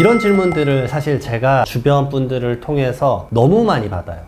이런 질문들을 사실 제가 주변 분들을 통해서 너무 많이 받아요.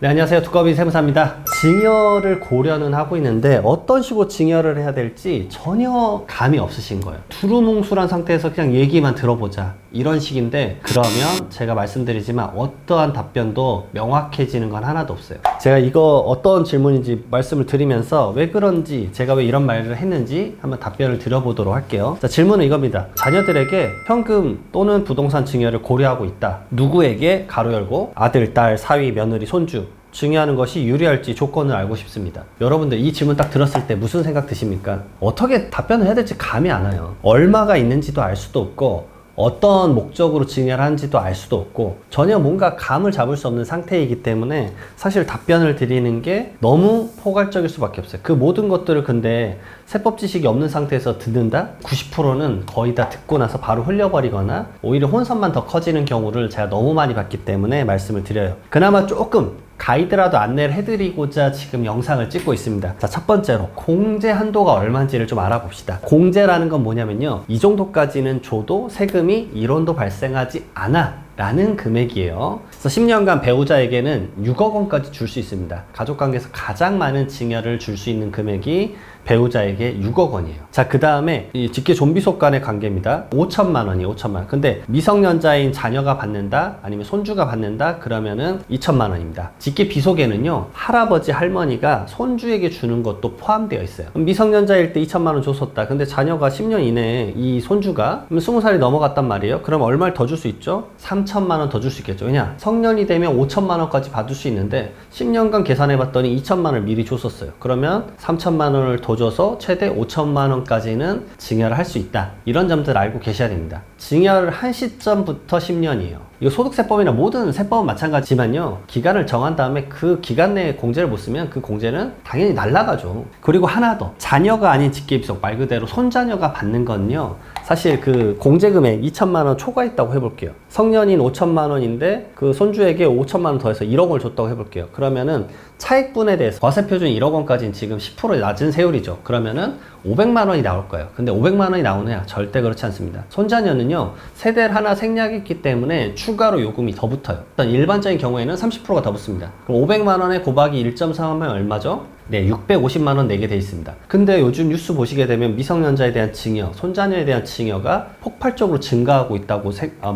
네, 안녕하세요. 두꺼비 세무사입니다. 증여를 고려는 하고 있는데 어떤 식으로 증여를 해야 될지 전혀 감이 없으신 거예요. 두루뭉술한 상태에서 그냥 얘기만 들어보자, 이런 식인데, 그러면 제가 말씀드리지만 어떠한 답변도 명확해지는 건 하나도 없어요. 제가 이거 어떤 질문인지 말씀을 드리면서 왜 그런지, 제가 왜 이런 말을 했는지 한번 답변을 드려보도록 할게요. 자, 질문은 이겁니다. 자녀들에게 현금 또는 부동산 증여를 고려하고 있다. 누구에게? 가로 열고 아들, 딸, 사위, 며느리, 손주 증여하는 것이 유리할지 조건을 알고 싶습니다. 여러분들 이 질문 딱 들었을 때 무슨 생각 드십니까? 어떻게 답변을 해야 될지 감이 안 와요. 얼마가 있는지도 알 수도 없고, 어떤 목적으로 증여를 하는지도 알 수도 없고, 전혀 뭔가 감을 잡을 수 없는 상태이기 때문에 사실 답변을 드리는 게 너무 포괄적일 수밖에 없어요. 그 모든 것들을 근데 세법 지식이 없는 상태에서 듣는다? 90%는 거의 다 듣고 나서 바로 흘려버리거나 오히려 혼선만 더 커지는 경우를 제가 너무 많이 봤기 때문에 말씀을 드려요. 그나마 조금 가이드라도 안내를 해드리고자 지금 영상을 찍고 있습니다. 자, 첫 번째로 공제 한도가 얼마인지를 좀 알아봅시다. 공제라는 건 뭐냐면요, 이 정도까지는 줘도 세금이 1원도 발생하지 않아 라는 금액이에요. 그래서 10년간 배우자에게는 6억 원까지 줄 수 있습니다. 가족관계에서 가장 많은 증여를 줄 수 있는 금액이 배우자에게 6억 원이에요. 자, 그 다음에 이 직계 존비속 간의 관계입니다. 5천만 원이에요. 5천만 원. 근데 미성년자인 자녀가 받는다, 아니면 손주가 받는다, 그러면은 2천만 원입니다. 직계 비속에는요, 할아버지, 할머니가 손주에게 주는 것도 포함되어 있어요. 그럼 미성년자일 때 2천만 원 줬었다. 근데 자녀가 10년 이내에 이 손주가 20살이 넘어갔단 말이에요. 그럼 얼마를 더 줄 수 있죠? 3천만 원 더 줄 수 있겠죠. 왜냐? 성년이 되면 5천만 원까지 받을 수 있는데 10년간 계산해 봤더니 2천만 원을 미리 줬었어요. 그러면 3천만 원을 더 줘서 최대 5천만 원까지는 증여를 할 수 있다. 이런 점들 알고 계셔야 됩니다. 증여를 한 시점부터 10년이에요. 이거 소득세법이나 모든 세법은 마찬가지지만요, 기간을 정한 다음에 그 기간 내에 공제를 못 쓰면 그 공제는 당연히 날라가죠. 그리고 하나 더, 자녀가 아닌 직계비속, 말 그대로 손자녀가 받는 건요, 사실 그 공제금액 2천만 원 초과했다고 해볼게요. 성년인 5천만 원인데 그 손주에게 5천만 원 더해서 1억 원을 줬다고 해볼게요. 그러면은 차익분에 대해서 과세표준 1억 원까지는 지금 10% 낮은 세율이죠. 그러면은 500만 원이 나올 거예요. 근데 500만 원이 나오느냐? 절대 그렇지 않습니다. 손자녀는요, 세대를 하나 생략했기 때문에 추가로 요금이 더 붙어요. 일단 일반적인 경우에는 30%가 더 붙습니다. 그럼 500만 원에 곱하기 1.3하면 얼마죠? 네, 650만 원 내게 돼 있습니다. 근데 요즘 뉴스 보시게 되면 미성년자에 대한 증여, 손자녀에 대한 증여가 폭발적으로 증가하고 있다고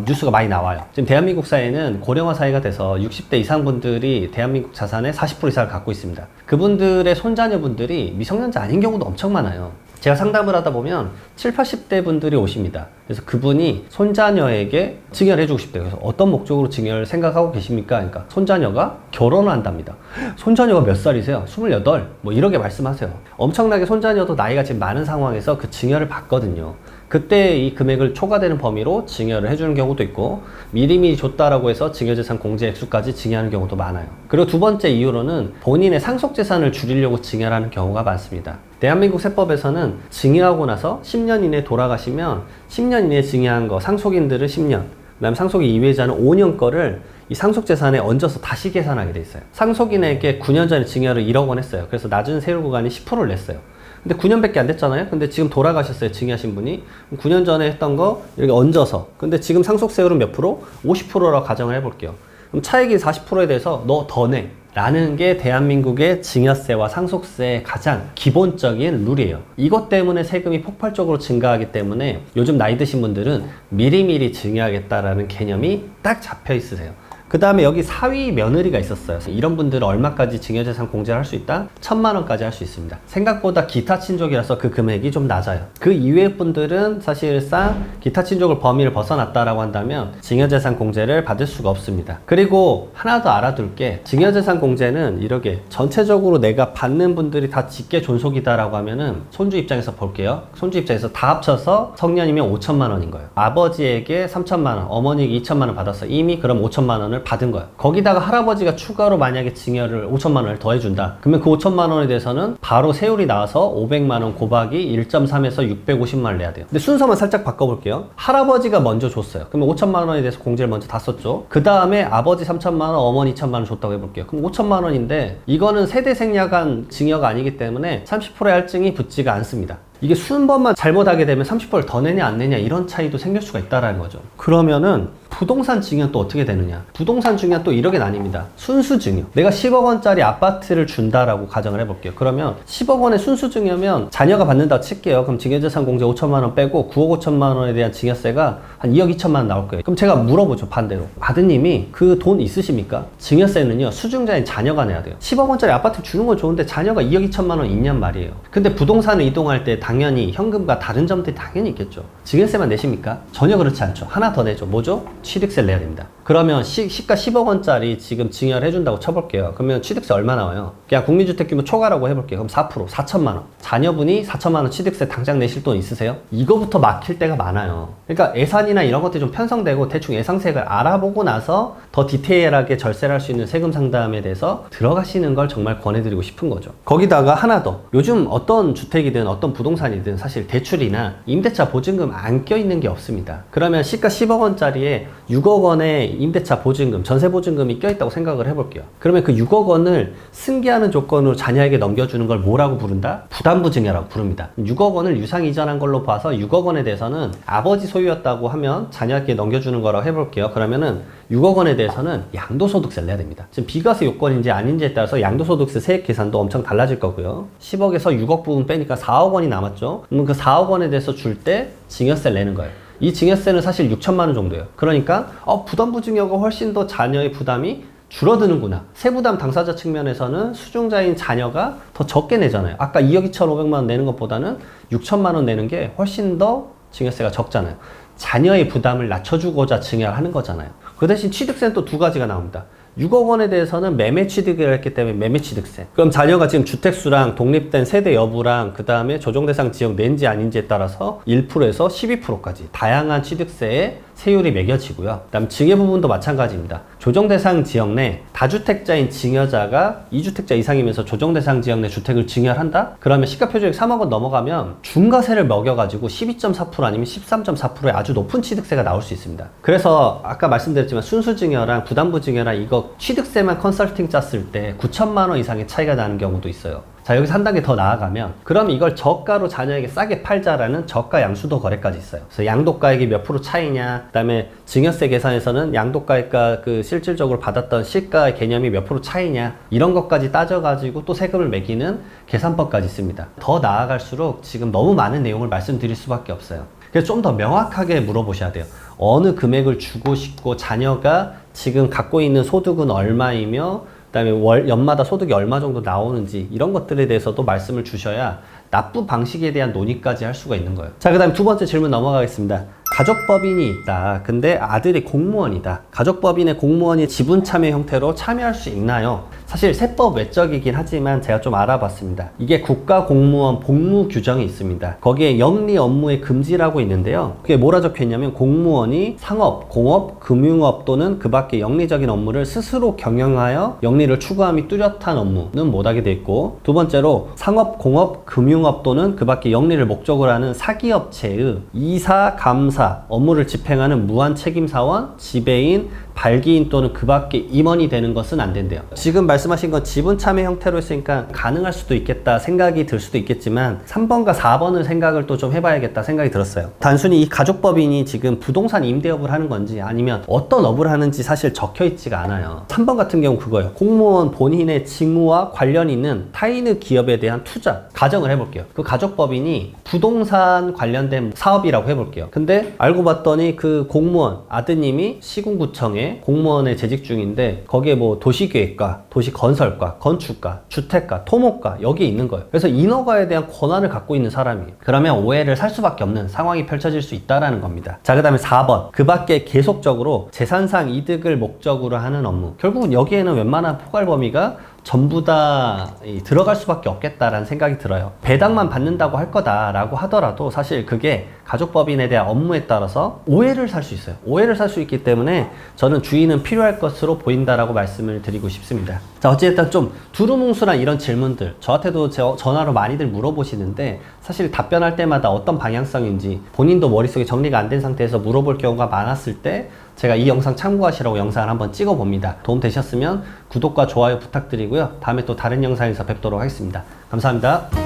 뉴스가 많이 나와요. 지금 대한민국 사회는 고령화 사회가 돼서 60대 이상 분들이 대한민국 자산의 40% 이상을 갖고 있습니다. 그분들의 손자녀분들이 미성년자 아닌 경우도 엄청 많아요. 제가 상담을 하다 보면 7, 80대 분들이 오십니다. 그래서 그분이 손자녀에게 증여를 해주고 싶대요. 그래서 어떤 목적으로 증여를 생각하고 계십니까? 그러니까 손자녀가 결혼을 한답니다. 손자녀가 몇 살이세요? 28? 뭐 이렇게 말씀하세요. 엄청나게 손자녀도 나이가 지금 많은 상황에서 그 증여를 받거든요. 그때 이 금액을 초과되는 범위로 증여를 해주는 경우도 있고, 미리미리 줬다라고 해서 증여재산 공제 액수까지 증여하는 경우도 많아요. 그리고 두 번째 이유로는 본인의 상속재산을 줄이려고 증여를 하는 경우가 많습니다. 대한민국 세법에서는 증여하고 나서 10년 이내에 돌아가시면 10년 이내에 증여한 거, 상속인들은 10년, 그 다음에 상속인 이외자는 5년 거를 이 상속재산에 얹어서 다시 계산하게 돼 있어요. 상속인에게 9년 전에 증여를 1억 원 했어요. 그래서 낮은 세율 구간이 10%를 냈어요. 근데 9년밖에 안 됐잖아요. 근데 지금 돌아가셨어요. 증여하신 분이. 9년 전에 했던 거 이렇게 얹어서. 근데 지금 상속세율은 몇 프로? 50%라고 가정을 해볼게요. 그럼 차익이 40%에 대해서 너 더 내 라는 게 대한민국의 증여세와 상속세의 가장 기본적인 룰이에요. 이것 때문에 세금이 폭발적으로 증가하기 때문에 요즘 나이 드신 분들은 미리미리 증여하겠다라는 개념이 딱 잡혀 있으세요. 그 다음에 여기 사위 며느리가 있었어요. 이런 분들은 얼마까지 증여재산 공제를 할 수 있다? 1,000만 원까지 할 수 있습니다. 생각보다 기타 친족이라서 그 금액이 좀 낮아요. 그 이외의 분들은 사실상 기타 친족을 범위를 벗어났다라고 한다면 증여재산 공제를 받을 수가 없습니다. 그리고 하나 더 알아둘 게, 증여재산 공제는 이렇게 전체적으로 내가 받는 분들이 다 직계 존속이다라고 하면은 손주 입장에서 볼게요. 손주 입장에서 다 합쳐서 성년이면 5천만 원인 거예요. 아버지에게 3천만 원, 어머니에게 2천만 원 받았어. 이미 그럼 5천만 원을 받은 거예요. 거기다가 할아버지가 추가로 만약에 증여를 5천만 원을 더해준다. 그러면 그 5천만 원에 대해서는 바로 세율이 나와서 500만 원 곱하기 1.3에서 650만 원을 내야 돼요. 근데 순서만 살짝 바꿔볼게요. 할아버지가 먼저 줬어요. 그러면 5천만 원에 대해서 공제를 먼저 다 썼죠. 그 다음에 아버지 3천만 원, 어머니 2천만 원 줬다고 해볼게요. 그럼 5천만 원인데 이거는 세대 생략한 증여가 아니기 때문에 30%의 할증이 붙지가 않습니다. 이게 순번만 잘못하게 되면 30%를 더 내냐 안 내냐 이런 차이도 생길 수가 있다는 거죠. 그러면은 부동산 증여 또 어떻게 되느냐? 부동산 증여 또 이렇게 나뉩니다. 순수 증여. 내가 10억 원짜리 아파트를 준다라고 가정을 해볼게요. 그러면 10억 원의 순수 증여면 자녀가 받는다고 칠게요. 그럼 증여재산 공제 5천만 원 빼고 9억 5천만 원에 대한 증여세가 한 2억 2천만 원 나올 거예요. 그럼 제가 물어보죠. 반대로. 아드님이 그 돈 있으십니까? 증여세는요. 수증자인 자녀가 내야 돼요. 10억 원짜리 아파트 주는 건 좋은데 자녀가 2억 2천만 원 있냔 말이에요. 근데 부동산을 이동할 때 당연히 현금과 다른 점들이 당연히 있겠죠. 증여세만 내십니까? 전혀 그렇지 않죠. 하나 더 내죠. 뭐죠? 취득세를 내야 됩니다. 그러면 시가 10억 원짜리 지금 증여를 해준다고 쳐볼게요. 그러면 취득세 얼마 나와요? 그냥 국민주택 규모 초과라고 해볼게요. 그럼 4%, 4천만 원. 자녀분이 4천만 원 취득세 당장 내실 돈 있으세요? 이거부터 막힐 때가 많아요. 그러니까 예산이나 이런 것들이 좀 편성되고 대충 예상세액을 알아보고 나서 더 디테일하게 절세를 할 수 있는 세금 상담에 대해서 들어가시는 걸 정말 권해드리고 싶은 거죠. 거기다가 하나 더. 요즘 어떤 주택이든 어떤 부동산이든 사실 대출이나 임대차 보증금 안 껴있는 게 없습니다. 그러면 시가 10억 원짜리에 6억 원의 임대차 보증금, 전세 보증금이 껴있다고 생각을 해볼게요. 그러면 그 6억 원을 승계하는 조건으로 자녀에게 넘겨주는 걸 뭐라고 부른다? 부담부 증여라고 부릅니다. 6억 원을 유상 이전한 걸로 봐서 6억 원에 대해서는 아버지 소유였다고 하면 자녀에게 넘겨주는 거라고 해볼게요. 그러면은 6억 원에 대해서는 양도소득세를 내야 됩니다. 지금 비과세 요건인지 아닌지에 따라서 양도소득세 세액 계산도 엄청 달라질 거고요. 10억에서 6억 부분 빼니까 4억 원이 남았죠. 그러면 그 4억 원에 대해서 줄 때 증여세를 내는 거예요. 이 증여세는 사실 6천만 원 정도예요. 그러니까 부담부 증여가 훨씬 더 자녀의 부담이 줄어드는구나. 세부담 당사자 측면에서는 수증자인 자녀가 더 적게 내잖아요. 아까 2억 2,500만 원 내는 것보다는 6천만 원 내는 게 훨씬 더 증여세가 적잖아요. 자녀의 부담을 낮춰주고자 증여를 하는 거잖아요. 그 대신 취득세는 또 두 가지가 나옵니다. 6억 원에 대해서는 매매 취득을 했기 때문에 매매 취득세. 그럼 자녀가 지금 주택수랑 독립된 세대 여부랑 그 다음에 조정대상 지역 낸지 아닌지에 따라서 1%에서 12%까지 다양한 취득세에 세율이 매겨지고요. 그다음 증여 부분도 마찬가지입니다. 조정대상 지역 내 다주택자인 증여자가 2주택자 이상이면서 조정대상 지역 내 주택을 증여를 한다? 그러면 시가표준액 3억 원 넘어가면 중과세를 먹여가지고 12.4% 아니면 13.4%의 아주 높은 취득세가 나올 수 있습니다. 그래서 아까 말씀드렸지만 순수 증여랑 부담부 증여랑 이거 취득세만 컨설팅 짰을 때 9천만 원 이상의 차이가 나는 경우도 있어요. 자, 여기서 한 단계 더 나아가면 그럼 이걸 저가로 자녀에게 싸게 팔자라는 저가 양수도 거래까지 있어요. 그래서 양도가액이 몇 프로 차이냐, 그 다음에 증여세 계산에서는 양도가액과 그 실질적으로 받았던 시가 개념이 몇 프로 차이냐, 이런 것까지 따져가지고 또 세금을 매기는 계산법까지 있습니다. 더 나아갈수록 지금 너무 많은 내용을 말씀드릴 수밖에 없어요. 그래서 좀 더 명확하게 물어보셔야 돼요. 어느 금액을 주고 싶고 자녀가 지금 갖고 있는 소득은 얼마이며 그다음에 연마다 소득이 얼마 정도 나오는지 이런 것들에 대해서도 말씀을 주셔야 납부 방식에 대한 논의까지 할 수가 있는 거예요. 자, 그 다음 두 번째 질문 넘어가겠습니다. 가족법인이 있다. 근데 아들이 공무원이다. 가족법인의 공무원이 지분 참여 형태로 참여할 수 있나요? 사실 세법 외적이긴 하지만 제가 좀 알아봤습니다. 이게 국가공무원 복무 규정이 있습니다. 거기에 영리 업무의 금지라고 있는데요. 그게 뭐라 적혀 있냐면 공무원이 상업, 공업, 금융업 또는 그 밖의 영리적인 업무를 스스로 경영하여 영리를 추구함이 뚜렷한 업무는 못하게 돼 있고, 두 번째로 상업, 공업, 금융업 또는 그 밖의 영리를 목적으로 하는 사기업체의 이사, 감사, 업무를 집행하는 무한책임사원, 지배인, 발기인 또는 그 밖의 임원이 되는 것은 안 된대요. 지금 말씀하신 건 지분 참여 형태로 했으니까 가능할 수도 있겠다 생각이 들 수도 있겠지만 3번과 4번을 생각을 또 좀 해봐야겠다 생각이 들었어요. 단순히 이 가족법인이 지금 부동산 임대업을 하는 건지 아니면 어떤 업을 하는지 사실 적혀 있지가 않아요. 3번 같은 경우 그거예요. 공무원 본인의 직무와 관련 있는 타인의 기업에 대한 투자. 가정을 해볼게요. 그 가족법인이 부동산 관련된 사업이라고 해볼게요. 근데 알고 봤더니 그 공무원 아드님이 시군구청에 공무원에 재직 중인데 거기에 뭐 도시계획과, 도시건설과, 건축과, 주택과, 토목과 여기 있는 거예요. 그래서 인허가에 대한 권한을 갖고 있는 사람이에요. 그러면 오해를 살 수밖에 없는 상황이 펼쳐질 수 있다는 겁니다. 자, 그 다음에 4번. 그 밖에 계속적으로 재산상 이득을 목적으로 하는 업무. 결국은 여기에는 웬만한 포괄 범위가 전부 다 들어갈 수밖에 없겠다라는 생각이 들어요. 배당만 받는다고 할 거다라고 하더라도 사실 그게 가족법인에 대한 업무에 따라서 오해를 살 수 있어요. 오해를 살 수 있기 때문에 저는 주의는 필요할 것으로 보인다라고 말씀을 드리고 싶습니다. 자, 어쨌든 좀 두루뭉술한 이런 질문들 저한테도 전화로 많이들 물어보시는데 사실 답변할 때마다 어떤 방향성인지 본인도 머릿속에 정리가 안 된 상태에서 물어볼 경우가 많았을 때 제가 이 영상 참고하시라고 영상을 한번 찍어 봅니다. 도움 되셨으면 구독과 좋아요 부탁드리고요. 다음에 또 다른 영상에서 뵙도록 하겠습니다. 감사합니다.